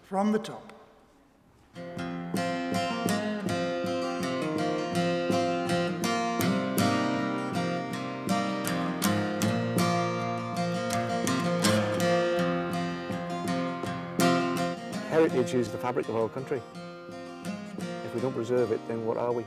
from the top. Heritage is the fabric of our country. If we don't preserve it, then what are we?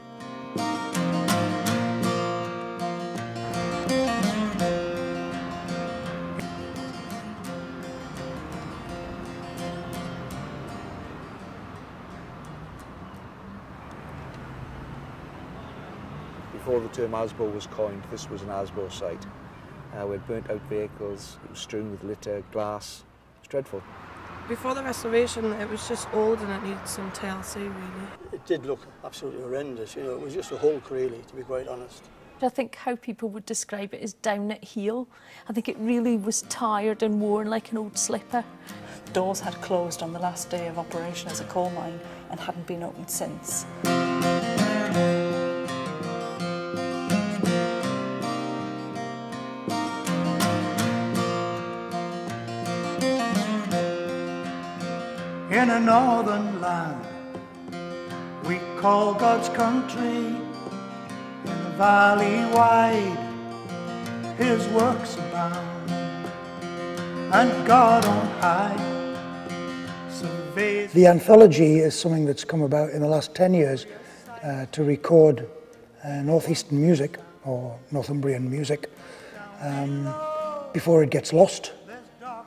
Before the term ASBO was coined, this was an ASBO site. We'd burnt out vehicles, it was strewn with litter, glass. It's dreadful. Before the restoration, it was just old and it needed some TLC, really. It did look absolutely horrendous, you know, it was just a hulk, really, to be quite honest. I think how people would describe it is down at heel. I think it really was tired and worn like an old slipper. Doors had closed on the last day of operation as a coal mine and hadn't been opened since. In a northern land we call God's country, in the valley wide his works abound, and God on high surveys. The anthology is something that's come about in the last 10 years to record northeastern music or Northumbrian music before it gets lost.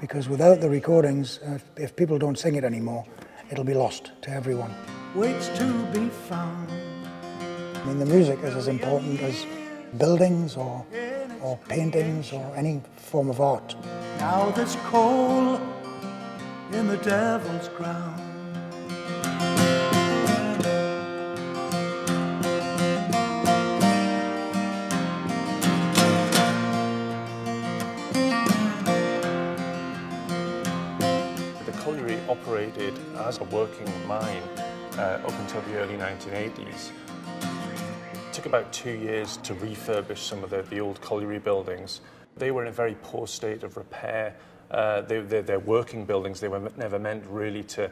Because without the recordings, if people don't sing it anymore, it'll be lost to everyone. Waits to be found. I mean, the music is as important as buildings or paintings or any form of art. Now there's coal in the devil's ground. Operated as a working mine up until the early 1980s. It took about 2 years to refurbish some of the old colliery buildings. They were in a very poor state of repair. They're working buildings. They were never meant really to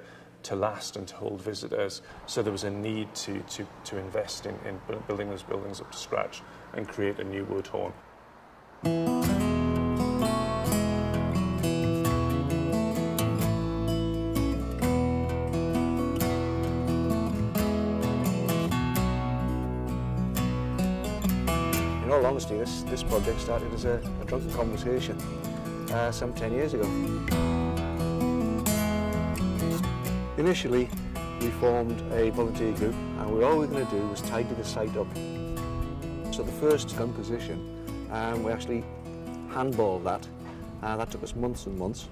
last and to hold visitors. So there was a need to invest in building those buildings up to scratch and create a new Woodhorn. In all honesty, this project started as a drunken conversation some 10 years ago. Initially, we formed a volunteer group, and all we were going to do was tidy the site up. So the first composition, we actually handballed that. That took us months and months.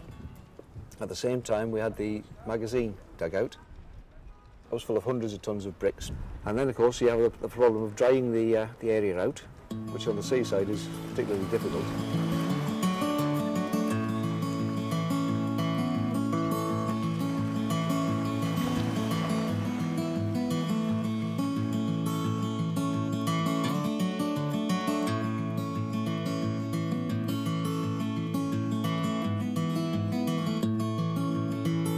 At the same time, we had the magazine dug out. It was full of hundreds of tons of bricks. And then, of course, you have the problem of drying the area out, which on the seaside is particularly difficult.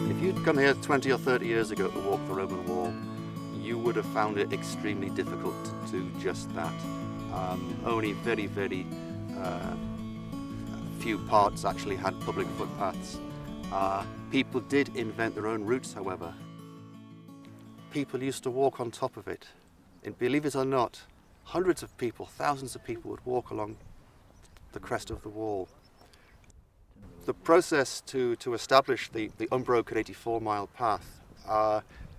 If you'd come here 20 or 30 years ago to walk the Roman wall, you would have found it extremely difficult to do just that. Only very few parts actually had public footpaths. People did invent their own routes, however. People used to walk on top of it. And believe it or not, hundreds of people, thousands of people would walk along the crest of the wall. The process to establish the unbroken 84-mile path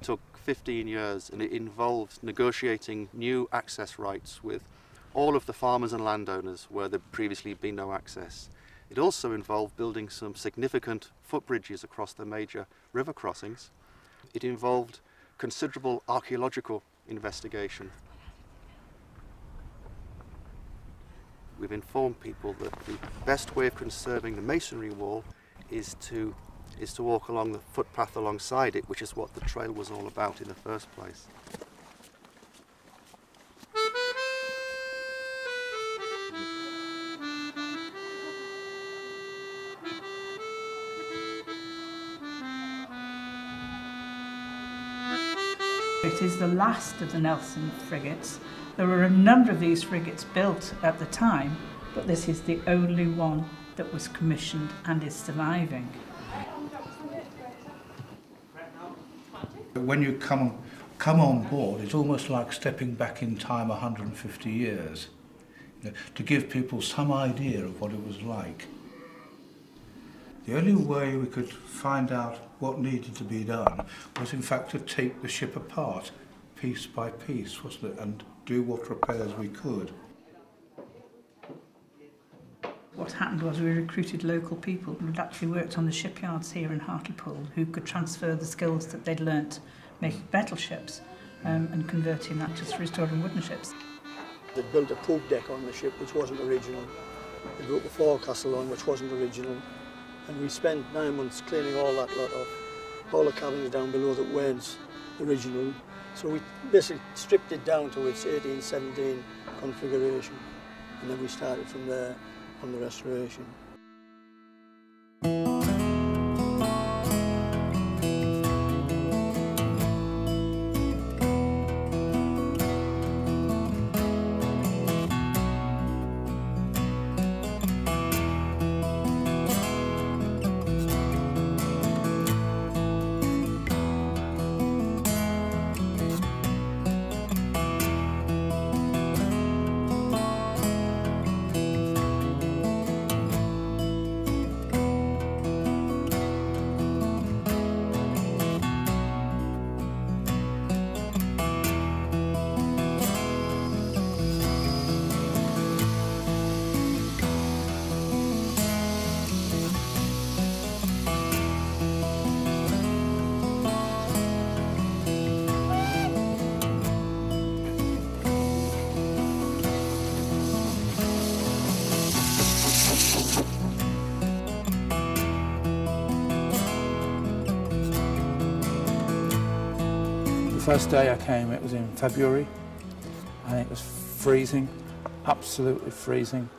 took 15 years, and it involved negotiating new access rights with all of the farmers and landowners where there previously been no access. It also involved building some significant footbridges across the major river crossings. It involved considerable archaeological investigation. We've informed people that the best way of conserving the masonry wall is to walk along the footpath alongside it, which is what the trail was all about in the first place. It is the last of the Nelson frigates. There were a number of these frigates built at the time, but this is the only one that was commissioned and is surviving. When you come on board, it's almost like stepping back in time 150 years, to give people some idea of what it was like. The only way we could find out what needed to be done was in fact to take the ship apart, piece by piece, wasn't it, and do what repairs we could. What happened was we recruited local people who had actually worked on the shipyards here in Hartlepool, who could transfer the skills that they'd learnt making metal ships and converting that to restoring wooden ships. They built a poop deck on the ship which wasn't original. They built the forecastle on which wasn't original. And we spent 9 months cleaning all that lot off. All the cabins down below that weren't original. So we basically stripped it down to its 1817 configuration. And then we started from there on the restoration. The first day I came, it was in February, and it was freezing, absolutely freezing,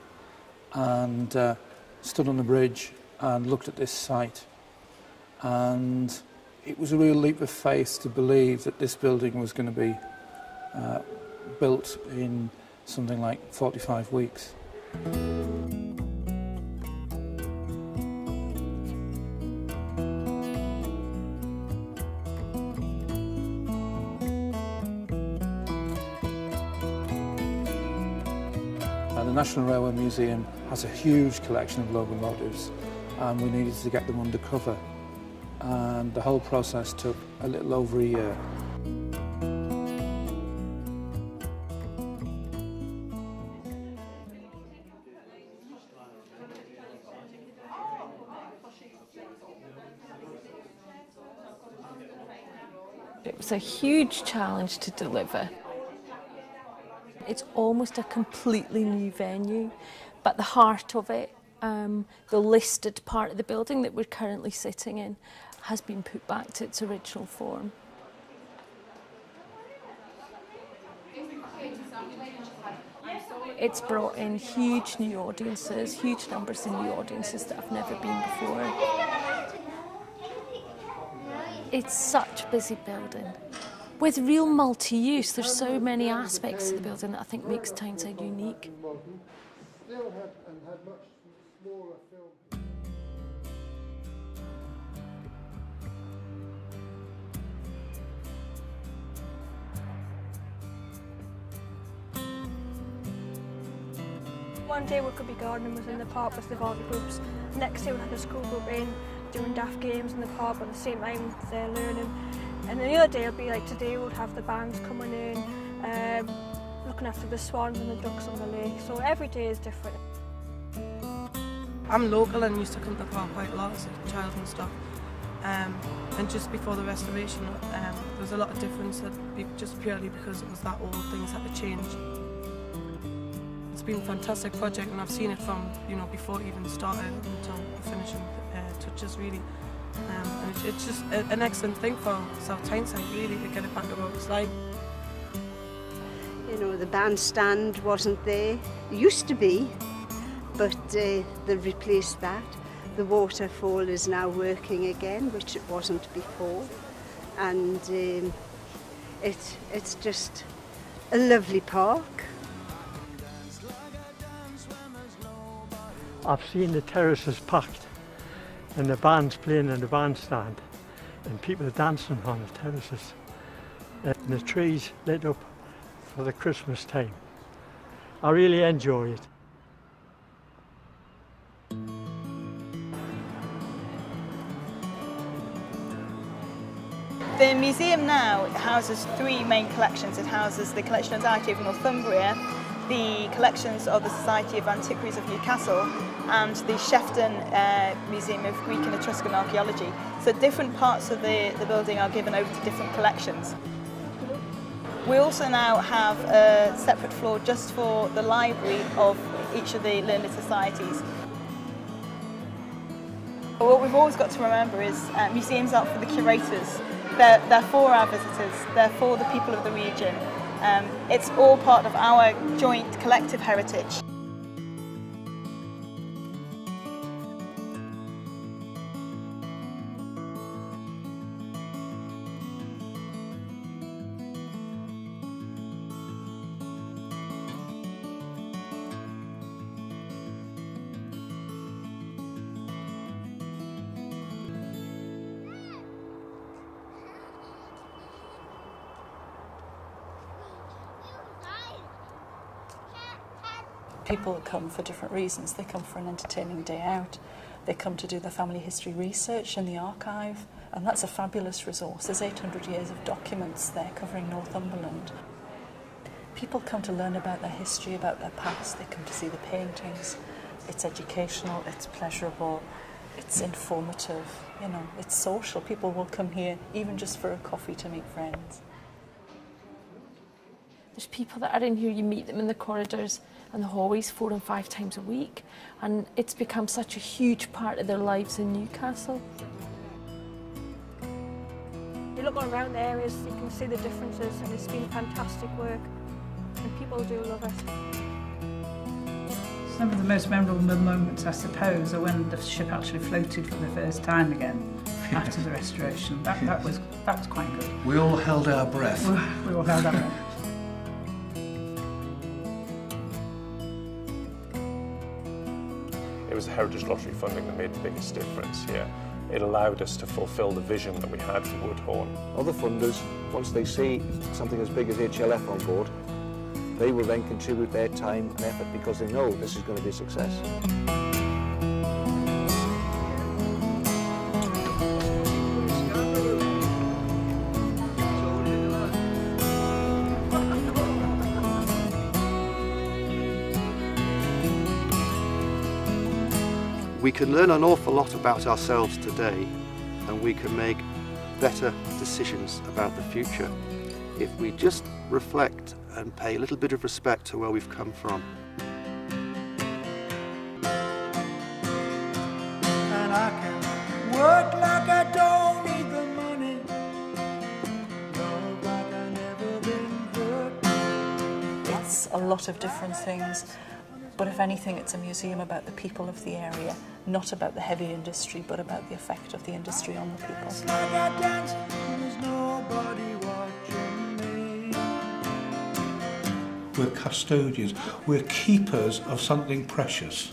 and stood on the bridge and looked at this site, and it was a real leap of faith to believe that this building was going to be built in something like 45 weeks. The National Railway Museum has a huge collection of locomotives, and we needed to get them under cover, and the whole process took a little over a year. It was a huge challenge to deliver. It's almost a completely new venue, but the heart of it, the listed part of the building that we're currently sitting in, has been put back to its original form. It's brought in huge new audiences, huge numbers of new audiences that have never been before. It's such a busy building. With real multi-use, there's so many aspects to the building that I think makes Tyneside unique. One day we could be gardening within the park with the volley groups. Next day we'll have a school group in, doing daft games in the park at the same time they're learning. And then the other day will be like today we'll have the bands coming in, looking after the swans and the ducks on the lake. So every day is different. I'm local and used to come to the park quite a lot as a child and stuff. And just before the restoration, there was a lot of difference just purely because it was that old, things had to change. It's been a fantastic project, and I've seen it from before it even started until the finishing touches really. And it's just an excellent thing for South Tyneside really to get it back to what it's like. You know, the bandstand wasn't there. It used to be, but they've replaced that. The waterfall is now working again, which it wasn't before. And It's just a lovely park. I've seen the terraces packed and the bands playing in the bandstand and people dancing on the terraces and the trees lit up for the Christmas time. I really enjoy it. The museum now houses three main collections. It houses the Collection of Antiquity of Northumbria, the collections of the Society of Antiquaries of Newcastle, and the Shefton Museum of Greek and Etruscan Archaeology. So different parts of the building are given over to different collections. We also now have a separate floor just for the library of each of the learned societies. What we've always got to remember is museums aren't for the curators. They're for our visitors, they're for the people of the region. It's all part of our joint collective heritage. People come for different reasons. They come for an entertaining day out. They come to do their family history research in the archive, and that's a fabulous resource. There's 800 years of documents there covering Northumberland. People come to learn about their history, about their past. They come to see the paintings. It's educational, it's pleasurable, it's informative, you know, it's social. People will come here even just for a coffee to meet friends. There's people that are in here, you meet them in the corridors and the hallways 4 and 5 times a week, and it's become such a huge part of their lives in Newcastle. You look around the areas, you can see the differences, and it's been fantastic work, and people do love it. Some of the most memorable moments, I suppose, are when the ship actually floated for the first time again after the restoration. That was quite good. We all held our breath. We all held our breath. It was the Heritage Lottery funding that made the biggest difference here. It allowed us to fulfil the vision that we had for Woodhorn. Other funders, once they see something as big as HLF on board, they will then contribute their time and effort because they know this is going to be a success. We can learn an awful lot about ourselves today, and we can make better decisions about the future if we just reflect and pay a little bit of respect to where we've come from. And I can work like I don't need the money, love like I never been hurt. It's a lot of different things, but if anything, it's a museum about the people of the area, not about the heavy industry, but about the effect of the industry on the people. It's like I dance when there's nobody watching me. We're custodians, we're keepers of something precious.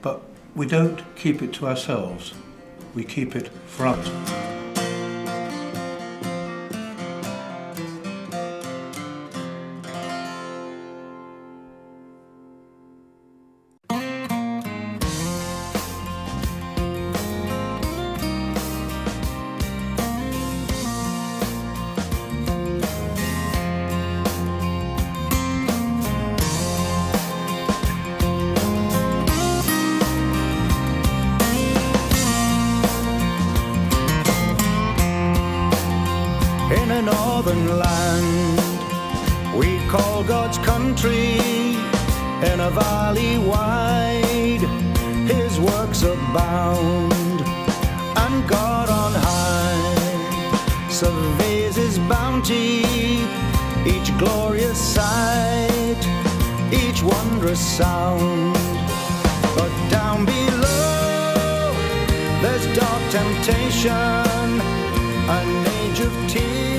But we don't keep it to ourselves, we keep it for others. In a northern land we call God's country, in a valley wide his works abound, and God on high surveys his bounty, each glorious sight, each wondrous sound. But down below there's dark temptation, an age of tears